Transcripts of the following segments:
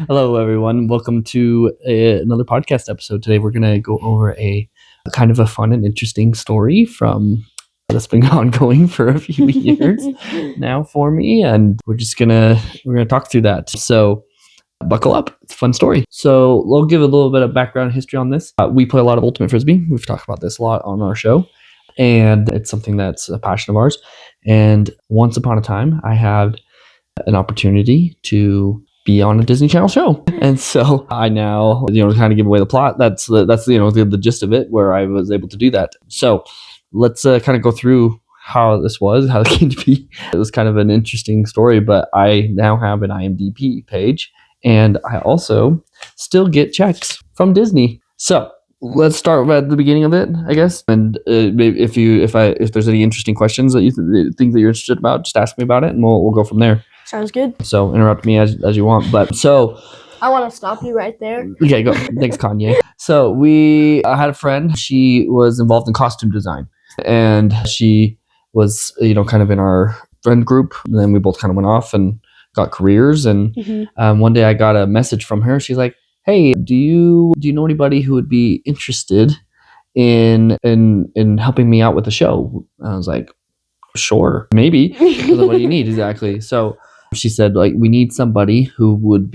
Hello, everyone. Welcome to another podcast episode. Today, we're going to go over a kind of a fun and interesting story from that's been ongoing for a few years now for me, and we're gonna talk through that. So, buckle up. It's a fun story. So, we'll give a little bit of background history on this. We play a lot of Ultimate Frisbee. We've talked about this a lot on our show, and it's something that's a passion of ours. And once upon a time, I had an opportunity to be on a Disney Channel show, and so I now, kind of give away the plot. That's the gist of it, where I was able to do that. So let's kind of go through how this was, how it came to be. It was kind of an interesting story, but I now have an IMDb page, and I also still get checks from Disney. So let's start at the beginning of it, I guess. And maybe if there's any interesting questions that you think that you're interested about, just ask me about it, and we'll go from there. Sounds good. So interrupt me as you want. But so I want to stop you right there. Okay, go. Thanks, Kanye. So I had a friend. She was involved in costume design, and she was kind of in our friend group. And then we both kind of went off and got careers. And one day I got a message from her. She's like, "Hey, do you know anybody who would be interested in helping me out with the show?" And I was like, "Sure, maybe." What do you need exactly? So she said, we need somebody who would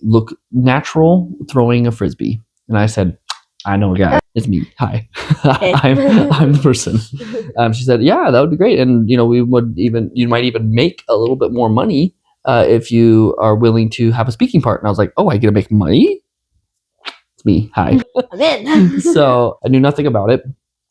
look natural throwing a Frisbee. And I said, "I know a guy. It's me. Hi." I'm the person. She said, "Yeah, that would be great. And you might even make a little bit more money if you are willing to have a speaking part." And I was like, "Oh, I get to make money? It's me. Hi." I'm in. So I knew nothing about it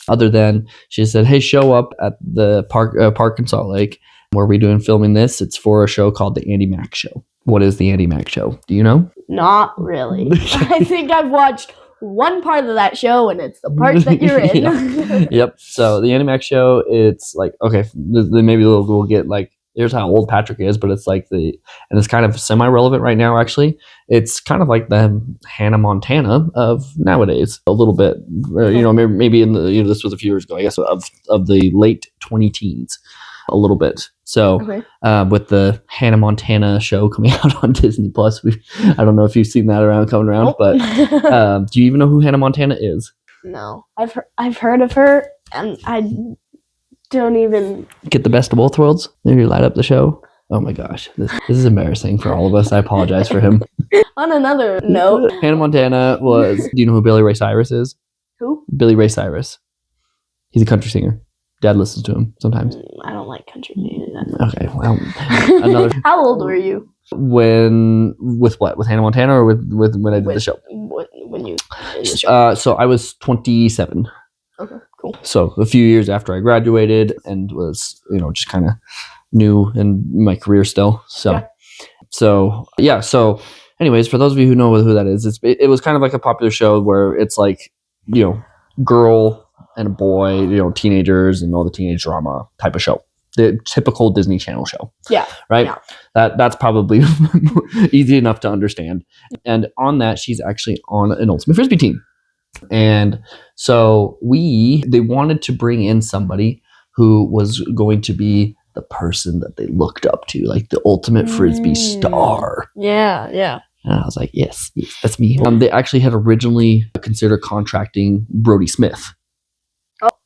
other than she said, "Hey, show up at the park in Salt Lake where we're doing filming this. It's for a show called the Andi Mack Show." What is the Andi Mack Show? Do you know? Not really. I think I've watched one part of that show, and it's the part that you're in. Yeah. Yep. So the Andi Mack Show, it's like, okay, maybe we'll get here's how old Patrick is, but it's and it's kind of semi-relevant right now, actually. It's kind of like the Hannah Montana of nowadays, a little bit. Maybe in the, this was a few years ago, I guess, of the late 20-teens. A little bit. So with the Hannah Montana show coming out on Disney Plus, I don't know if you've seen that coming around, nope. But do you even know who Hannah Montana is? No, I've heard of her, and I don't even get the best of both worlds. Maybe light up the show. Oh my gosh, this is embarrassing for all of us. I apologize for him. On another note, Hannah Montana was. Do you know who Billy Ray Cyrus is? Who? Billy Ray Cyrus. He's a country singer. Dad listens to him sometimes. I don't like country music. Okay, well, another. How old were you? With what? With Hannah Montana, or with when I did the show? When you did the show? So I was 27. Okay, cool. So a few years after I graduated, and was just kind of new in my career still. So anyways, for those of you who know who that is, it was kind of like a popular show where it's girl and a boy, teenagers and all the teenage drama type of show. The typical Disney Channel show. Yeah. Right? Yeah. That's probably easy enough to understand. And on that, she's actually on an Ultimate Frisbee team. And so they wanted to bring in somebody who was going to be the person that they looked up to, like the Ultimate Frisbee star. Yeah, yeah. And I was like, yes, that's me. They actually had originally considered contracting Brody Smith.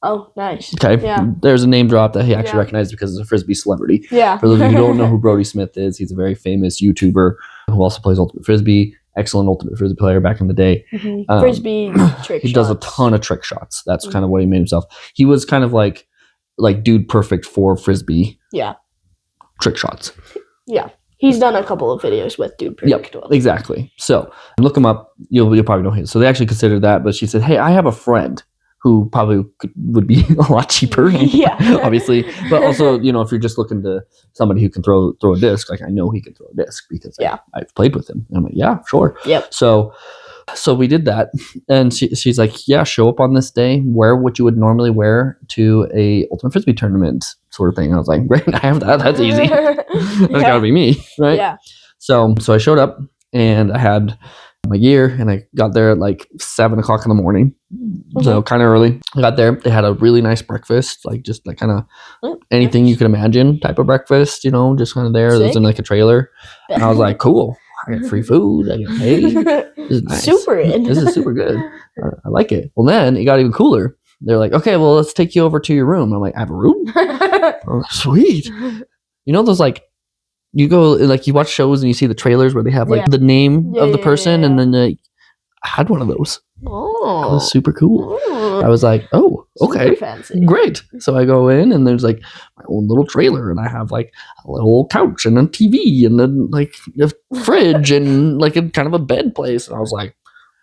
Oh, nice. Okay. Yeah. There's a name drop that he actually recognized because he's a Frisbee celebrity. Yeah. For those of you who don't know who Brody Smith is, he's a very famous YouTuber who also plays Ultimate Frisbee. Excellent Ultimate Frisbee player back in the day. Mm-hmm. Frisbee trick shots. He does a ton of trick shots. That's kind of what he made himself. He was kind of like dude perfect for Frisbee. Yeah. Trick shots. Yeah. He's done a couple of videos with Dude Perfect. Yep, exactly. So look him up. You'll probably know him. So they actually considered that, but she said, "Hey, I have a friend who probably would be a lot cheaper." Yeah. Obviously. But also, if you're just looking to somebody who can throw a disc, I know he can throw a disc because I've played with him. And I'm like, yeah, sure. Yep. So we did that, and she's like, "Yeah, show up on this day. Wear what you would normally wear to a Ultimate Frisbee tournament, sort of thing." And I was like, "Great, I have that. That's easy. That's gotta be me, right?" Yeah. So I showed up, and I had my gear, and I got there at 7 o'clock in the morning. Mm-hmm. So kind of early. I got there. They had a really nice breakfast, just kind of anything you could imagine type of breakfast, just kind of there. It was in a trailer. And I was like, cool. I get free food. I get paid. This is nice. Super in. This is super good. I like it. Well, then it got even cooler. They're like, okay, well, let's take you over to your room. I'm like, I have a room? Oh, sweet. You know those like, you go, like you watch shows and you see the trailers where they have like the name of the person and then I had one of those. Oh. It was super cool. I was like, oh, okay, great. So I go in and there's like my own little trailer and I have like a little couch and a TV and then like a fridge and like a kind of a bed place. And I was like,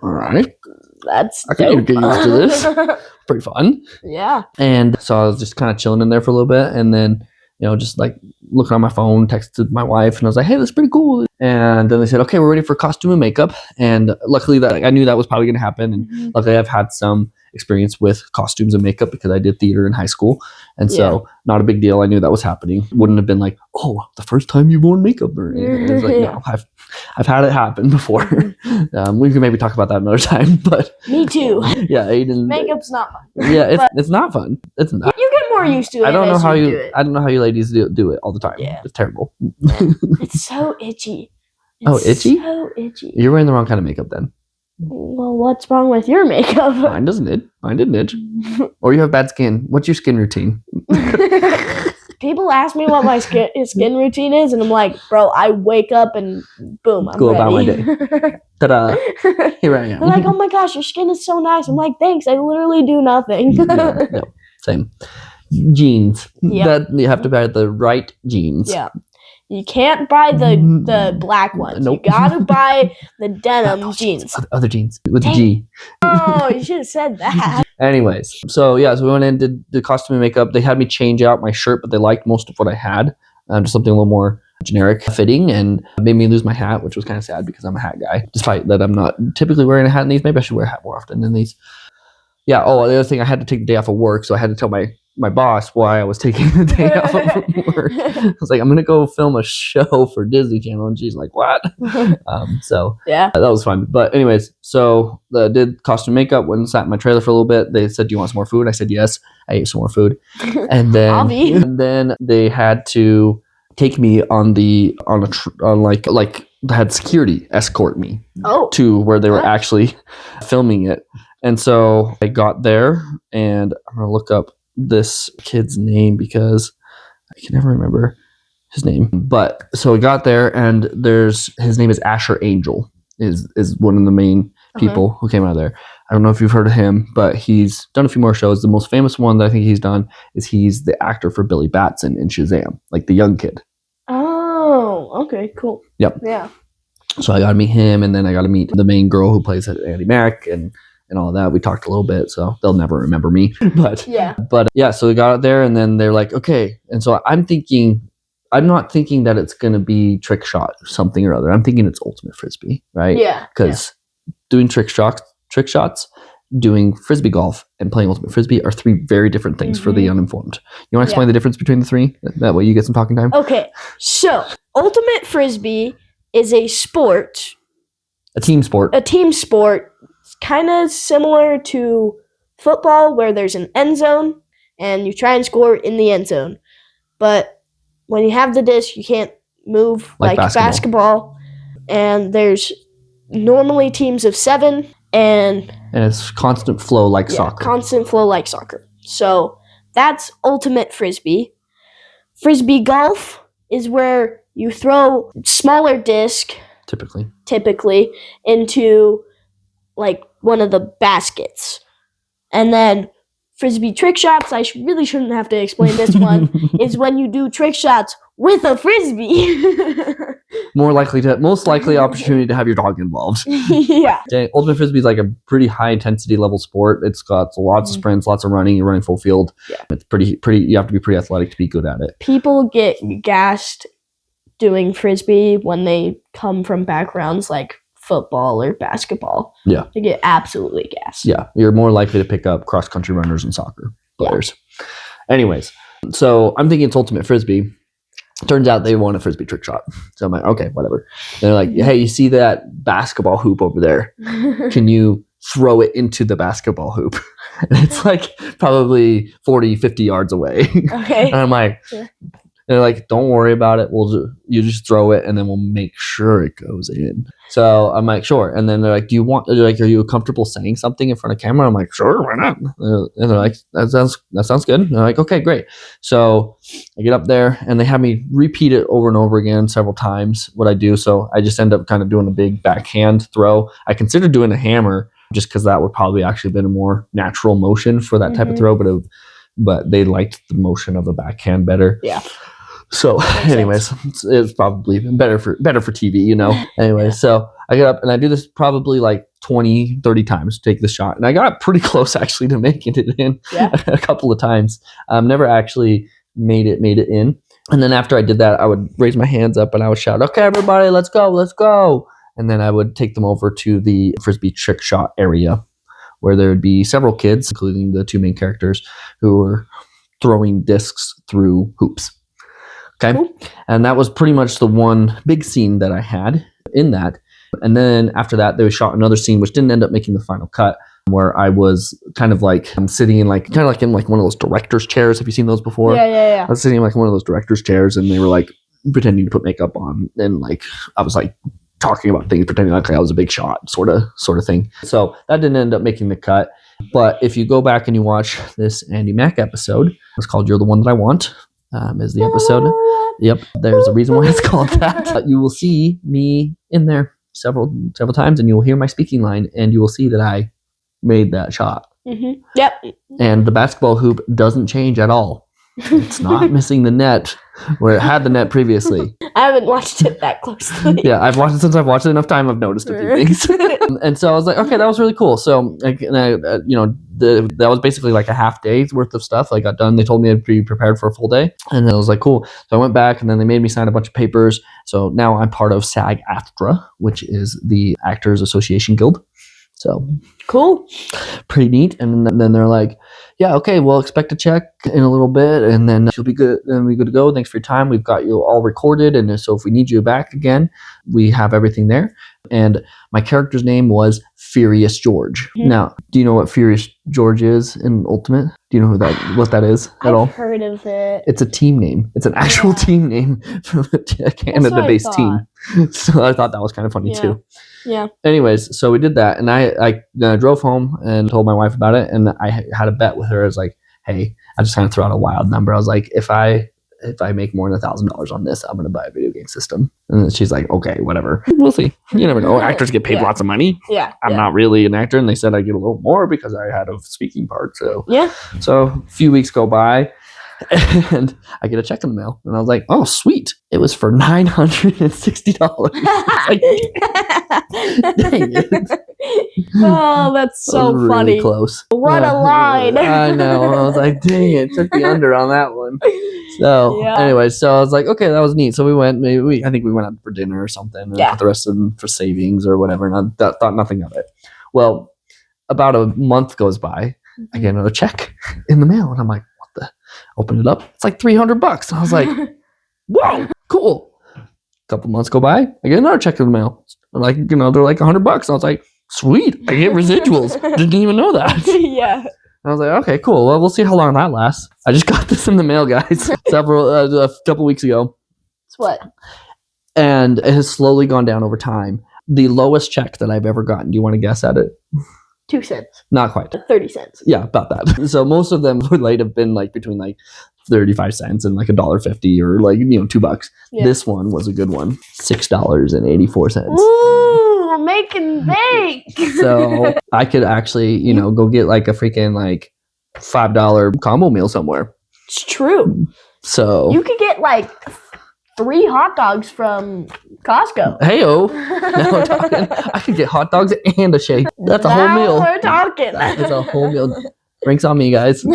all right. That's I can get used to this. Pretty fun. Yeah. And so I was just kind of chilling in there for a little bit and then, you know, just like looking on my phone, texted my wife and I was like, hey, that's pretty cool. And then they said, okay, we're ready for costume and makeup. And luckily that I knew that was probably going to happen. And luckily I've had some experience with costumes and makeup because I did theater in high school. And so not a big deal. I knew that was happening. Wouldn't have been like, oh, the first time you've worn makeup or anything. It was like, no, I've had it happen before. We can maybe talk about that another time, but me too. Yeah, Aiden. Makeup's not fun. Yeah, it's not fun. It's not. You get more used to it. I don't know how do you. it. I don't know how you ladies do it all the time. Yeah, it's terrible. It's so itchy. Itchy? So itchy. You're wearing the wrong kind of makeup then. Well, what's wrong with your makeup? Mine doesn't itch. Mine didn't itch. Or you have bad skin. What's your skin routine? People ask me what my skin routine is, and I'm like, bro, I wake up and boom, I'm go ready. about my day. Ta-da! Here I am. They're like, oh my gosh, your skin is so nice. I'm like, thanks. I literally do nothing. No, same. Jeans. Yep. That you have to buy the right jeans. Yeah. You can't buy the black ones. Nope. You gotta buy the denim jeans. Other jeans with a G. Oh, you should have said that. Anyways, so we went in, did the costume and makeup. They had me change out my shirt, but they liked most of what I had. Just something a little more generic fitting and made me lose my hat, which was kind of sad because I'm a hat guy. Despite that I'm not typically wearing a hat in these. Maybe I should wear a hat more often than these. Yeah, the other thing, I had to take the day off of work, so I had to tell my boss why I was taking the day off of work. I was like, I'm going to go film a show for Disney Channel. And she's like, what? So that was fun. But anyways, so did costume makeup, went and sat in my trailer for a little bit. They said, do you want some more food? I said, yes. I ate some more food. And then they had to take me had security escort me to where they were actually filming it. And so I got there and I'm going to look up this kid's name because I can never remember his name. But so we got there and his name is Asher Angel is one of the main people who came out of there. I don't know if you've heard of him, but he's done a few more shows. The most famous one that I think he's done is he's the actor for Billy Batson in Shazam, like the young kid. Oh, okay, cool. Yep. Yeah. So I got to meet him, and then I got to meet the main girl who plays Andi Mack and all of that. We talked a little bit, so they'll never remember me. But so we got out there, and then they're like, okay. And so I'm not thinking that it's going to be trick shot or something or other. I'm thinking it's ultimate Frisbee, right? Yeah. Because doing trick shots, doing Frisbee golf, and playing ultimate Frisbee are three very different things for the uninformed. You want to explain the difference between the three? That way you get some talking time. Okay, so ultimate Frisbee is a sport. A team sport. It's kind of similar to football where there's an end zone and you try and score in the end zone. But when you have the disc, you can't move like basketball. And there's normally teams of 7 and it's constant flow like soccer. Constant flow like soccer. So that's ultimate Frisbee. Frisbee golf is where you throw smaller disc typically into like one of the baskets. And then Frisbee trick shots, I really shouldn't have to explain this one, is when you do trick shots with a Frisbee. Most likely opportunity to have your dog involved. Yeah. Okay, ultimate Frisbee is like a pretty high intensity level sport. It's got lots of sprints, lots of running. You're running full field. Yeah. It's pretty. You have to be pretty athletic to be good at it. People get gassed doing Frisbee when they come from backgrounds like football or basketball. Yeah. They get absolutely gassed. Yeah. You're more likely to pick up cross country runners and soccer players. Yeah. Anyways, so I'm thinking it's ultimate Frisbee. Turns out they want a Frisbee trick shot. So I'm like, okay, whatever. They're like, hey, you see that basketball hoop over there? Can you throw it into the basketball hoop? And it's like probably 40, 50 yards away. Okay. And I'm like, They're like, don't worry about it. You just throw it, and then we'll make sure it goes in. So I'm like, sure. And then they're like, are you comfortable saying something in front of camera? I'm like, sure, why not? And they're like, that sounds good. And they're like, okay, great. So I get up there, and they have me repeat it over and over again several times, what I do. So I just end up kind of doing a big backhand throw. I considered doing a hammer just because that would probably actually been a more natural motion for that type of throw, but they liked the motion of a backhand better. Yeah. So anyways, it's probably better for TV, Anyway, so I get up and I do this probably like 20, 30 times to take the shot. And I got pretty close actually to making it in a couple of times. Never actually made it in. And then after I did that, I would raise my hands up and I would shout, okay, everybody, let's go. And then I would take them over to the Frisbee trick shot area where there would be several kids, including the two main characters, who were throwing discs through hoops. Okay. Cool. And that was pretty much the one big scene that I had in that. And then after that, they shot another scene, which didn't end up making the final cut, where I was kind of like, I'm sitting in like one of those director's chairs. Have you seen those before? Yeah. I was sitting in like one of those director's chairs, and they were like pretending to put makeup on. And like, I was like talking about things, pretending like I was a big shot sort of thing. So that didn't end up making the cut. But if you go back and you watch this Andi Mack episode, it's called You're the One That I Want. Is the episode. Yep, there's a reason why it's called that. You will see me in there several times, and you will hear my speaking line, and you will see that I made that shot. Mm-hmm. Yep. And the basketball hoop doesn't change at all. It's not missing the net where it had the net previously. I haven't watched it that closely. Yeah, I've watched it enough time. I've noticed a few things. And so I was like, okay, that was really cool. So, that was basically like a half day's worth of stuff. I got done. They told me I'd be prepared for a full day. And I was like, cool. So I went back, and then they made me sign a bunch of papers. So now I'm part of SAG-AFTRA, which is the Actors Association Guild. So cool. Pretty neat. And then they're like, yeah, okay, we'll expect a check in a little bit, and then you'll be good. And we're good to go. Thanks for your time. We've got you all recorded. And so if we need you back again, we have everything there. And my character's name was Furious George. Mm-hmm. Now, do you know what Furious George is in Ultimate? Do you know what that is at all? I've heard of it. It's a team name. It's an actual team name from a Canada-based team. So I thought that was kind of funny too. Yeah. Anyways, so we did that, and I drove home and told my wife about it, and I had a bet with her. I was like, hey, I just kind of threw out a wild number. I was like, if I make more than $1,000 on this, I'm going to buy a video game system. And then she's like, okay, whatever. We'll see. You never know. Actors get paid lots of money. Yeah. I'm not really an actor, and they said I get a little more because I had a speaking part. So So a few weeks go by, and I get a check in the mail, and I was like, oh, sweet. It was for $960. Like, dang it. Oh, that's so really funny. Close. What a line. I know. I was like, dang it. Took the under on that one. So anyway, so I was like, okay, that was neat. So we went, I think we went out for dinner or something, and put the rest of them for savings or whatever. And I thought nothing of it. Well, about a month goes by. I get another check in the mail, and I'm like, what the? Open it up. It's like $300. I was like, whoa, cool. A couple months go by. I get another check in the mail. They're like, they're like $100. I was like, sweet. I get residuals. Didn't even know that. Yeah. I was like, okay, cool. Well, we'll see how long that lasts. I just got this in the mail, guys, a couple weeks ago. It's what? And it has slowly gone down over time. The lowest check that I've ever gotten. Do you want to guess at it? 2 cents. Not quite. 30 cents. Yeah, about that. So most of them would have been like between like 35 cents and like $1.50 or like, $2. Yeah. This one was a good one. $6.84. Ooh, making bank. So I could actually, go get like a freaking like $5 combo meal somewhere. It's true. So you could get like 3 hot dogs from Costco. Hey-o. Now we're talking. I could get hot dogs and a shake. That's a whole meal. We're talking. That is a whole meal. Drinks on me, guys.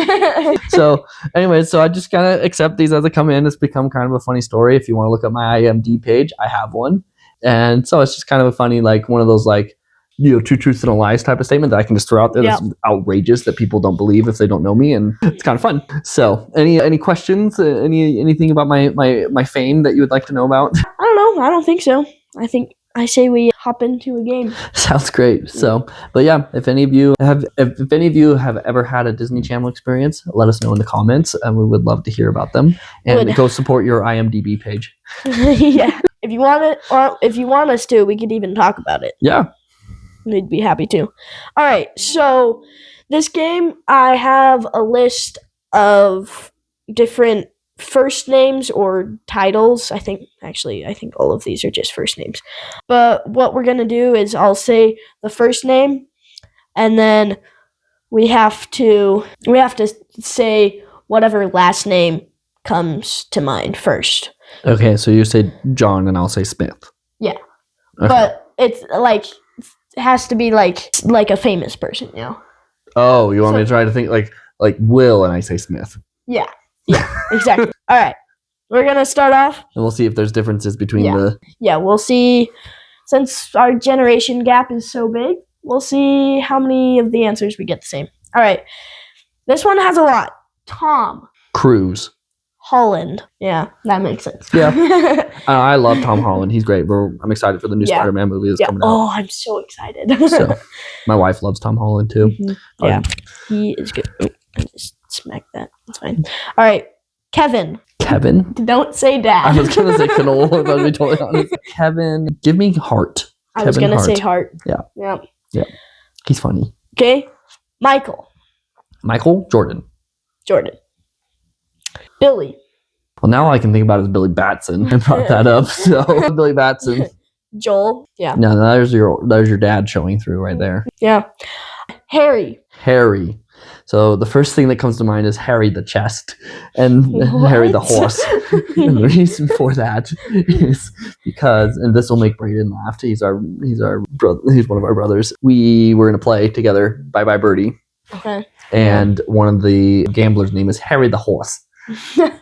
So anyway, so I just kind of accept these as they come in. It's become kind of a funny story. If you want to look at my IMDb page, I have one. And so it's just kind of a funny, like one of those like, 2 truths and a lies type of statement that I can just throw out there that's outrageous that people don't believe if they don't know me, and it's kind of fun. So any questions, anything about my fame that you would like to know about? I don't know. I don't think so. I think I say we hop into a game. Sounds great. So, but yeah, if any of you have ever had a Disney Channel experience, let us know in the comments, and we would love to hear about them. And go support your IMDb page. Yeah, if you want it, or if you want us to, we could even talk about it. Yeah, we'd be happy to. All right, so this game, I have a list of different first names or titles. I think all of these are just first names. But what we're gonna do is I'll say the first name, and then we have to say whatever last name comes to mind first. Okay, so you say John and I'll say Smith. Yeah. Okay. But it's like it has to be like a famous person, you know. Oh, you want me to try to think like Will and I say Smith. Yeah. Yeah, exactly. All right. We're going to start off. And we'll see if there's differences between the... Yeah, we'll see. Since our generation gap is so big, we'll see how many of the answers we get the same. All right. This one has a lot. Tom Cruise. Holland. Yeah, that makes sense. Yeah. I love Tom Holland. He's great. I'm excited for the new Spider-Man movie that's coming out. Oh, I'm so excited. So, my wife loves Tom Holland too. Mm-hmm. Yeah, he is good. Oh, I just smacked that. That's fine. All right. Kevin. Don't say dad. I was going to say Canola, if I was be totally honest. Kevin. Give me Hart. I was going to say Hart. Yeah. Yep. Yeah. He's funny. Okay. Michael. Jordan. Billy. Well, now all I can think about is Billy Batson. I brought that up. So, Billy Batson. Joel. Yeah. No, there's your dad showing through right there. Yeah. Harry. So the first thing that comes to mind is Harry the chest and Harry the horse. And the reason for that is because, and this will make Brayden laugh. He's our brother. He's one of our brothers. We were in a play together, Bye Bye Birdie. Okay. And one of the gamblers' name is Harry the horse.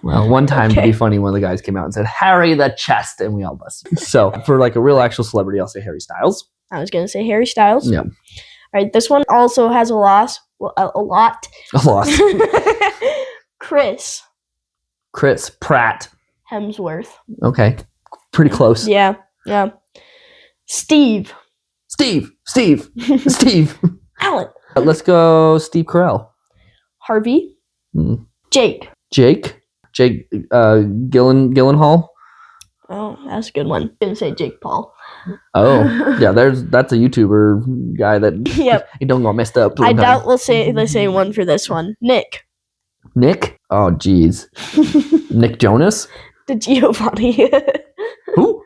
Well, one time to be funny, one of the guys came out and said Harry the chest, and we all busted. So for like a real actual celebrity, I'll say Harry Styles. I was gonna say Harry Styles. Yeah. All right. This one also has a loss. Well, a lot. A loss. Chris Pratt. Hemsworth. Okay. Pretty close. Yeah. Steve. Alan. Let's go Steve Carell. Harvey. Jake Gyllenhaal. Oh, that's a good one. I'm gonna say Jake Paul. Oh, yeah, that's a YouTuber guy that he don't get messed up. I doubt we'll say the same one for this one. Nick? Oh, geez. Nick Jonas? DiGiovanni. Who?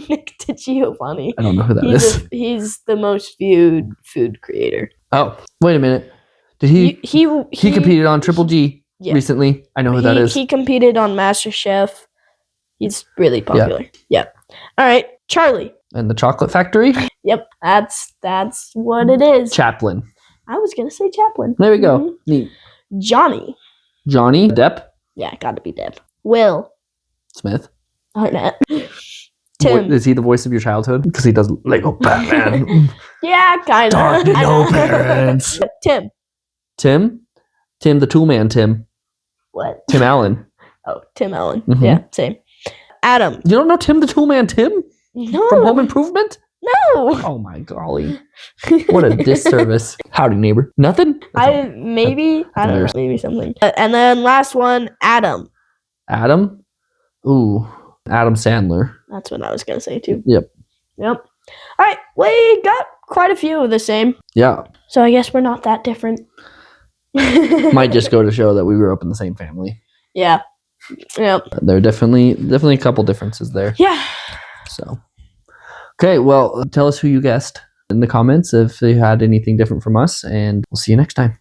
Nick DiGiovanni. I don't know who that is. He's the most viewed food creator. Oh, wait a minute. Did he competed on Triple G recently? I know who that is. He competed on MasterChef. He's really popular. Yep. All right, Charlie. And the Chocolate Factory? Yep, that's what it is. Chaplin. I was gonna say Chaplin. There we go. Mm-hmm. Neat. Johnny Depp? Yeah, gotta be Depp. Will Smith. Arnett. Tim. Is he the voice of your childhood? Because he does Lego Batman. Yeah, kind of. No parents. Tim, the Tool Man. Tim. What? Tim Allen. Oh, Tim Allen. Mm-hmm. Yeah, same. Adam. You don't know Tim the Tool Man? Tim? No. From Home Improvement? No. Oh my golly! What a disservice. Howdy, neighbor. Nothing? I don't know. Maybe something. And then last one, Adam. Ooh, Adam Sandler. That's what I was gonna say too. Yep. All right, we got quite a few of the same. Yeah. So I guess we're not that different. Might just go to show that we grew up in the same family. Yeah. Yep. There are definitely a couple differences there. Yeah. So, okay, well, tell us who you guessed in the comments if you had anything different from us, and we'll see you next time.